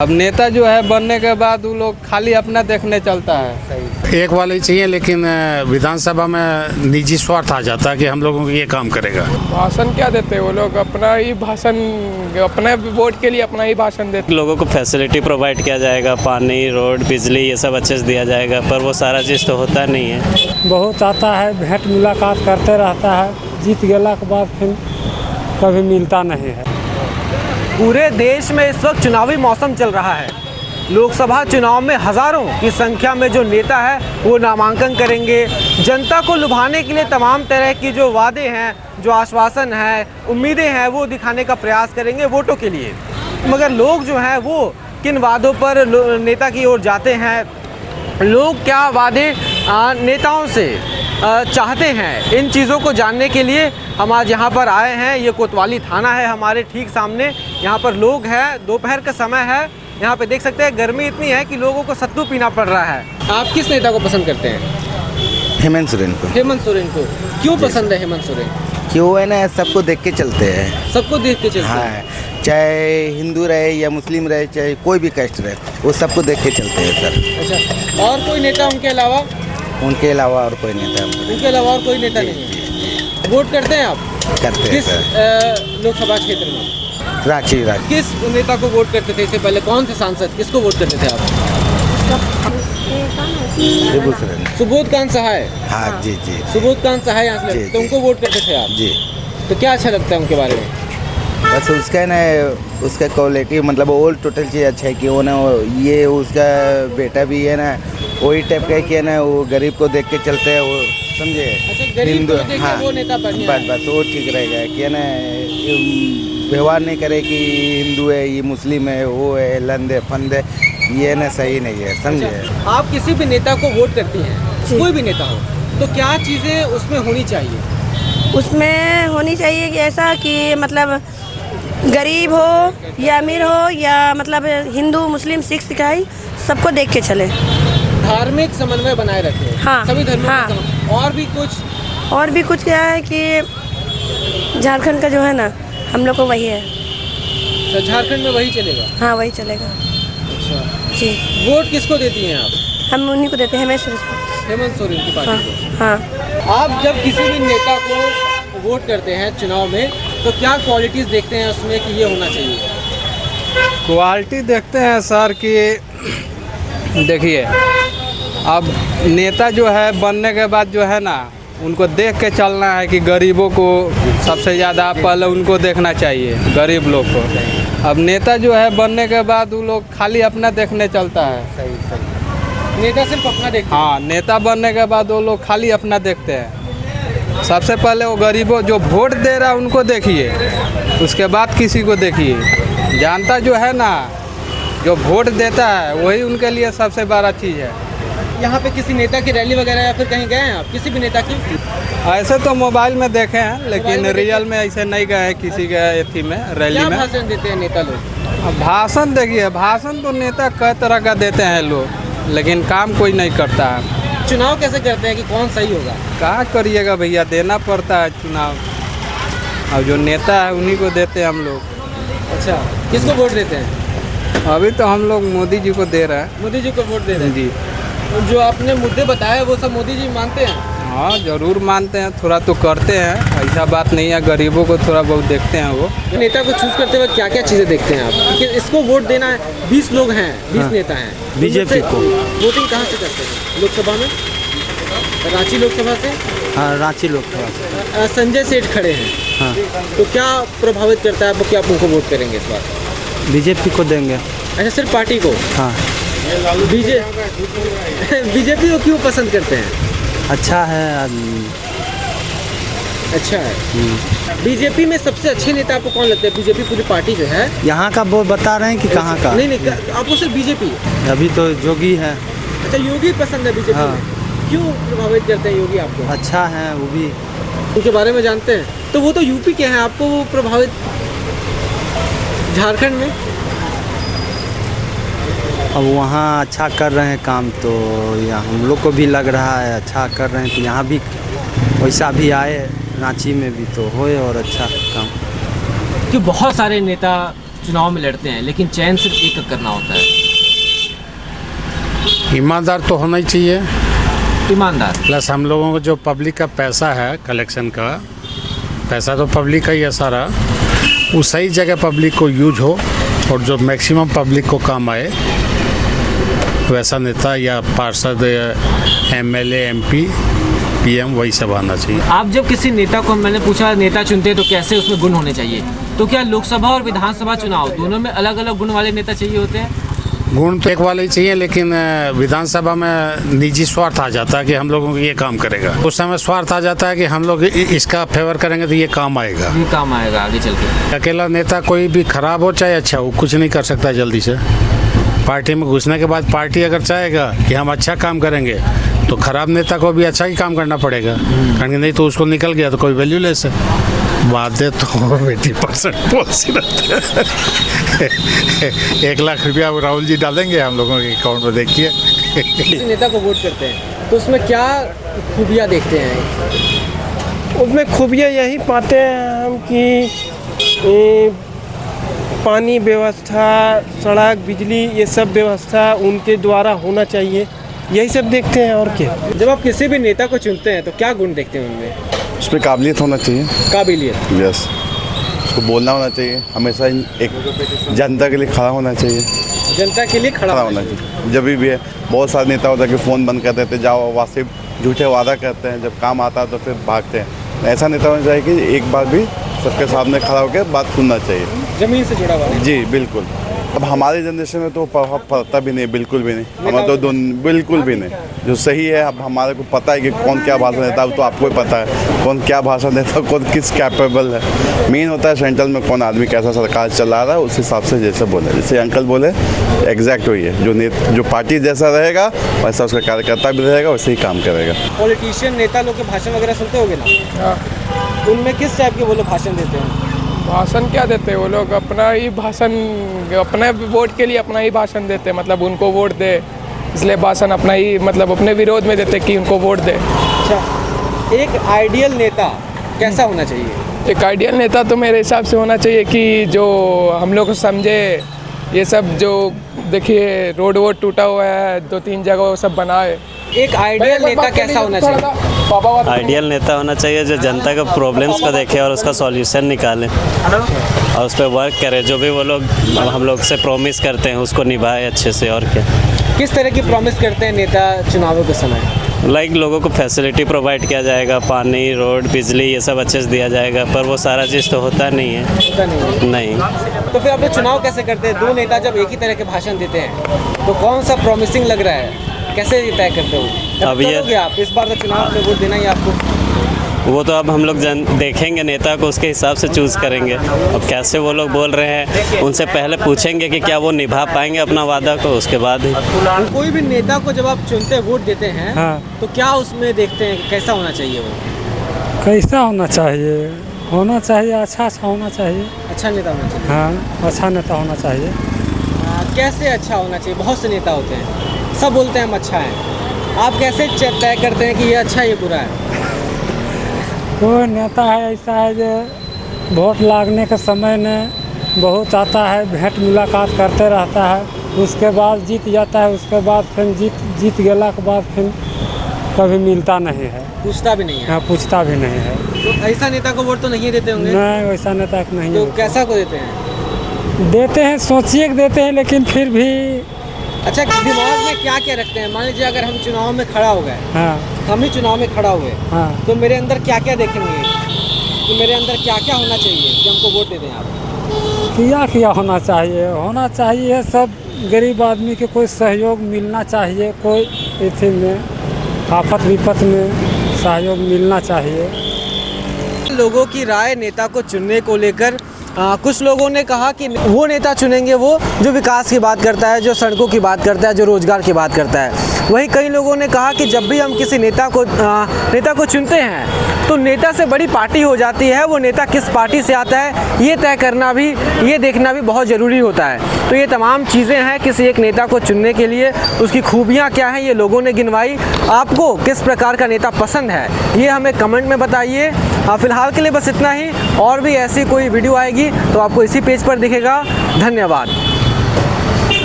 अब नेता जो है बनने के बाद वो लोग खाली अपना देखने चलता है। सही एक वाले चाहिए, लेकिन विधानसभा में निजी स्वार्थ आ जाता है कि हम लोगों को ये काम करेगा। भाषण क्या देते हैं वो लोग? अपना ही भाषण, अपने वोट के लिए अपना ही भाषण देते। लोगों को फैसिलिटी प्रोवाइड किया जाएगा, पानी, रोड, बिजली, ये सब अच्छे से दिया जाएगा, पर वो सारा चीज़ तो होता नहीं है। बहुत आता है, भेंट मुलाकात करते रहता है, जीत गेला के बाद फिर कभी मिलता नहीं है। पूरे देश में इस वक्त चुनावी मौसम चल रहा है। लोकसभा चुनाव में हज़ारों की संख्या में जो नेता है वो नामांकन करेंगे। जनता को लुभाने के लिए तमाम तरह की जो वादे हैं, जो आश्वासन है, उम्मीदें हैं, वो दिखाने का प्रयास करेंगे वोटों के लिए। मगर लोग जो हैं वो किन वादों पर नेता की ओर जाते हैं, लोग क्या वादे नेताओं से चाहते हैं, इन चीज़ों को जानने के लिए हम आज यहाँ पर आए हैं। ये कोतवाली थाना है हमारे ठीक सामने। यहाँ पर लोग हैं, दोपहर का समय है। यहाँ पे देख सकते हैं गर्मी इतनी है कि लोगों को सत्तू पीना पड़ रहा है। आप किस नेता को पसंद करते हैं? हेमंत सोरेन को। हेमंत सोरेन को क्यों पसंद है? हेमंत सोरेन क्यों है ना, सबको देख के चलते हैं। सबको देख के चलते हैं। हाँ, चाहे हिंदू रहे या मुस्लिम रहे, चाहे कोई भी कास्ट रहे, वो सबको देख के चलते हैं सर। अच्छा, और कोई नेता उनके अलावा? उनके अलावा और कोई नेता उनके अलावा और कोई नेता नहीं है। वोट करते हैं आप? करते हैं किस सर। लोकसभा क्षेत्र में? रांची। किस नेता को वोट करते थे इससे पहले? कौन थे सांसद, किसको वोट करते थे आप? सुबोध कांत सहाय। हाँ जी जी। सुबोध कांत सहाय यहाँ से, तो उनको वोट करते थे आप? जी। तो क्या अच्छा लगता है उनके बारे में? बस उसका ना, उसका क्वालिटी मतलब ऑल टोटल चीज़ अच्छा है कि वो ना, ये उसका बेटा भी है ना वही टाइप का है कि है ना, वो गरीब को देख के चलते हैं, वो समझे। अच्छा, गरीब को देख के वो नेता बढ़िया है। बस वो ठीक रहेगा कि है ना, व्यवहार नहीं करे कि हिंदू है, ये मुस्लिम है, वो है, लंदे फंदे, ये ना सही नहीं है, समझे। अच्छा, आप किसी भी नेता को वोट करती हैं, कोई भी नेता हो, तो क्या चीज़ें उसमें होनी चाहिए? उसमें होनी चाहिए कि ऐसा कि मतलब गरीब हो या अमीर हो या मतलब हिंदू मुस्लिम सिख ईसाई सबको देख के चले। धार्मिक समन्वय बनाए रखे। हाँ, सभी धर्मों हाँ। का। और भी कुछ क्या है कि झारखंड का जो है ना, हम लोग को वही है। तो झारखंड में वही चलेगा? हाँ, वही चलेगा। अच्छा जी। वोट किसको देती हैं आप? हम उन्हीं को देते हैं, हेमंत सोरेन की पार्टी को। हाँ। आप जब किसी भी नेता को वोट करते हैं चुनाव में, तो क्या क्वालिटीज़ देखते हैं उसमें कि ये होना चाहिए? क्वालिटी देखते हैं सर कि देखिए, अब नेता जो है बनने के बाद जो है ना, उनको देख के चलना है कि गरीबों को सबसे ज़्यादा पहले उनको देखना चाहिए, गरीब लोग को। अब नेता जो है बनने के बाद वो लोग खाली अपना देखने चलता है। सही। नेता सिर्फ अपना देखते हैं? हाँ, नेता बनने के बाद वो लोग खाली अपना देखते हैं। सबसे पहले वो गरीबों जो वोट दे रहा है उनको देखिए, उसके बाद किसी को देखिए। जनता जो है ना, जो वोट देता है वही उनके लिए सबसे बड़ा चीज़ है। यहाँ पे किसी नेता की रैली वगैरह या फिर कहीं गए हैं आप, किसी भी नेता की? ऐसे तो मोबाइल में देखे हैं, लेकिन रियल में ऐसे नहीं गए हैं किसी के एथी में, रैली में। क्या भाषण देते हैं नेता लोग? अब भाषण देखिए, भाषण तो नेता कई तरह का देते हैं लोग, लेकिन काम कोई नहीं करता है। चुनाव कैसे करते हैं कि कौन सही होगा? क्या करिएगा भैया, देना पड़ता है चुनाव। अब जो नेता है उन्हीं को देते हैं हम लोग। अच्छा, किसको वोट देते हैं? अभी तो हम लोग मोदी जी को दे रहे हैं। मोदी जी को वोट दे रहे हैं? जी। जो आपने मुद्दे बताए वो सब मोदी जी मानते हैं? हाँ, ज़रूर मानते हैं, थोड़ा तो करते हैं, ऐसा बात नहीं है, गरीबों को थोड़ा बहुत देखते हैं वो। नेता को चूज करते वक्त क्या क्या चीज़ें देखते हैं आप? क्योंकि इसको वोट देना है, 20 लोग हैं, 20 नेता हैं। बीजेपी को। वोटिंग कहाँ से करते हैं? लोकसभा में? रांची लोकसभा से? हाँ, रांची लोकसभा से। संजय सेठ खड़े हैं। हाँ। तो क्या प्रभावित करता है आपको कि आप उनको वोट करेंगे इस बार? बीजेपी को देंगे। अच्छा, सिर्फ पार्टी को? हाँ। बीजेपी को क्यों पसंद करते हैं? अच्छा है आदमी। अच्छा है। बीजेपी में सबसे अच्छे नेता आपको कौन लगता है? बीजेपी पूरी पार्टी जो है यहाँ का वो बता रहे हैं कि कहाँ का? नहीं, आपको सिर्फ बीजेपी? अभी तो योगी है। अच्छा, योगी पसंद है बीजेपी हाँ। में। क्यों प्रभावित करते हैं योगी आपको? अच्छा है वो भी। उनके बारे में जानते हैं? तो वो तो यूपी के हैं, आपको वो प्रभावित झारखंड में? अब वहाँ अच्छा कर रहे हैं काम, तो यहाँ हम लोग को भी लग रहा है अच्छा कर रहे हैं, तो यहाँ भी वैसा भी आए, रांची में भी तो होए और अच्छा काम। कि बहुत सारे नेता चुनाव में लड़ते हैं, लेकिन चयन सिर्फ एक का करना होता है। ईमानदार तो होना ही चाहिए, ईमानदार। प्लस हम लोगों को जो पब्लिक का पैसा है, कलेक्शन का पैसा तो पब्लिक का ही है सारा, वो सही जगह पब्लिक को यूज हो और जो मैक्सिमम पब्लिक को काम आए, वैसा नेता या पार्षद, एमएलए, एमपी, पीएम वही सब आना चाहिए। आप जब किसी नेता को, मैंने पूछा नेता चुनते हैं तो कैसे उसमें गुण होने चाहिए, तो क्या लोकसभा और विधानसभा चुनाव दोनों में अलग अलग गुण वाले नेता चाहिए होते हैं? गुण तो एक वाले ही चाहिए, लेकिन विधानसभा में निजी स्वार्थ आ जाता है कि हम लोगों को ये काम करेगा, उस समय स्वार्थ आ जाता है कि हम लोग इसका फेवर करेंगे तो ये काम आएगा, ये काम आएगा आगे चल के। अकेला नेता कोई भी खराब हो चाहे अच्छा हो, कुछ नहीं कर सकता जल्दी से। पार्टी में घुसने के बाद पार्टी अगर चाहेगा कि हम अच्छा काम करेंगे तो खराब नेता को भी अच्छा ही काम करना पड़ेगा, कारण नहीं तो उसको निकल गया तो कोई वैल्यूलेस है। वादे तो 80% पॉलिसी रहते हैं। 1 लाख रुपया राहुल जी डालेंगे हम लोगों के अकाउंट में, देखिए। किसी नेता को वोट करते हैं तो उसमें क्या खूबियाँ देखते हैं? उसमें खूबियाँ यही पाते हैं हम कि पानी व्यवस्था, सड़क, बिजली, ये सब व्यवस्था उनके द्वारा होना चाहिए, यही सब देखते हैं और क्या। जब आप किसी भी नेता को चुनते हैं तो क्या गुण देखते हैं उनमें? उसमें काबिलियत होना चाहिए। काबिलियत? यस, उसको बोलना होना चाहिए, हमेशा एक जनता के लिए खड़ा होना चाहिए। जनता के लिए खड़ा होना चाहिए। जब भी है, बहुत सारे नेता होता है कि फ़ोन बंद कर देते, जाओ वासिफ झूठे वादा करते हैं, जब काम आता है तो फिर भागते हैं। ऐसा नेता होना चाहिए कि एक बार भी सबके सामने खड़ा होकर बात सुनना चाहिए, जमीन से जुड़ा हुआ है। जी बिल्कुल। अब हमारी जनरेशन में तो प्रभाव पड़ता भी नहीं, बिल्कुल भी नहीं, हमें तो बिल्कुल भी नहीं। जो सही है, अब हमारे को पता है कि कौन क्या भाषण देता है, तो आपको ही पता है कौन क्या भाषण देता है, कौन किस कैपेबल है। मेन होता है सेंट्रल में कौन आदमी कैसा सरकार चला रहा है, उस हिसाब से जैसे बोले, जैसे अंकल बोले एग्जैक्ट वही है। जो पार्टी जैसा रहेगा वैसा उसका कार्यकर्ता भी रहेगा, वैसे ही काम करेगा। पॉलिटिशियन नेता लोग के भाषण वगैरह सुनते होगे ना, उनमें किस टाइप के वो लोग भाषण देते हैं? भाषण क्या देते हैं वो लोग? अपना ही भाषण, अपने वोट के लिए अपना ही भाषण देते हैं, मतलब उनको वोट दे, इसलिए भाषण अपना ही, मतलब अपने विरोध में देते कि उनको वोट दे। अच्छा, एक आइडियल नेता कैसा होना चाहिए? एक आइडियल नेता तो मेरे हिसाब से होना चाहिए कि जो हम लोग को समझे, ये सब जो देखिए रोड वोड टूटा हुआ है 2-3 जगह, वो सब बनाए। एक आइडियल नेता कैसा होना चाहिए? आइडियल नेता होना चाहिए जो जनता के प्रॉब्लम्स को देखे और उसका सॉल्यूशन निकाले और उस पर वर्क करे। जो भी वो लोग हम लोग से प्रॉमिस करते हैं उसको निभाए अच्छे से। और क्या, किस तरह की प्रॉमिस करते हैं नेता चुनावों के समय? लाइक लोगों को फैसिलिटी प्रोवाइड किया जाएगा, पानी, रोड, बिजली, ये सब अच्छे से दिया जाएगा, पर वो सारा चीज़ तो होता नहीं है। होता नहीं। नहीं। तो फिर आप लोग चुनाव कैसे करते हैं? दो नेता जब एक ही तरह के भाषण देते हैं तो कौन सा प्रॉमिसिंग लग रहा है, कैसे तय करते हो? अब ये आप इस बार तो चुनाव में वोट देना ही आपको, वो तो अब हम लोग देखेंगे नेता को, उसके हिसाब से चूज़ करेंगे। अब कैसे वो लोग बोल रहे हैं, उनसे पहले पूछेंगे कि क्या वो निभा पाएंगे अपना वादा को, उसके बाद ही। कोई भी नेता को जब आप चुनते हैं, वोट देते हैं, हाँ। तो क्या उसमें देखते हैं कि कैसा होना चाहिए? वो कैसा होना चाहिए? होना चाहिए अच्छा होना चाहिए। अच्छा नेता होना चाहिए। हाँ, अच्छा नेता होना चाहिए। कैसे अच्छा होना चाहिए? बहुत से नेता होते हैं, सब बोलते हैं हम अच्छा है, आप कैसे तय करते हैं कि ये अच्छा ये बुरा है? कोई नेता है ऐसा है जो वोट लागने के समय में बहुत आता है, भेंट मुलाकात करते रहता है, उसके बाद जीत जाता है, उसके बाद फिर जीत गया के बाद फिर कभी मिलता नहीं है, पूछता भी नहीं है। हाँ, पूछता भी नहीं है। तो ऐसा नेता को वोट तो नहीं देते होंगे? नहीं, वैसा नेता नहीं तो है। कैसा को देते हैं? देते हैं, सोचिए देते हैं, लेकिन फिर भी। अच्छा, दिमाग में क्या क्या रखते हैं? मान लीजिए अगर हम चुनाव में खड़ा हो गए, हाँ, हम ही चुनाव में खड़ा हुए, हाँ, तो मेरे अंदर क्या क्या देखेंगे कि मेरे अंदर क्या क्या होना चाहिए कि हमको वोट दे दें आप? क्या होना चाहिए सब गरीब आदमी के कोई सहयोग मिलना चाहिए, कोई इसी में आफत विपत में सहयोग मिलना चाहिए। लोगों की राय नेता को चुनने को लेकर, कुछ लोगों ने कहा कि वो नेता चुनेंगे वो जो विकास की बात करता है, जो सड़कों की बात करता है, जो रोजगार की बात करता है। वहीं कई लोगों ने कहा कि जब भी हम किसी नेता को चुनते हैं तो नेता से बड़ी पार्टी हो जाती है, वो नेता किस पार्टी से आता है ये तय करना भी, ये देखना भी बहुत ज़रूरी होता है। तो ये तमाम चीज़ें हैं किसी एक नेता को चुनने के लिए, उसकी खूबियाँ क्या हैं ये लोगों ने गिनवाई। आपको किस प्रकार का नेता पसंद है ये हमें कमेंट में बताइए। फ़िलहाल के लिए बस इतना ही, और भी ऐसी कोई वीडियो आएगी तो आपको इसी पेज पर दिखेगा। धन्यवाद।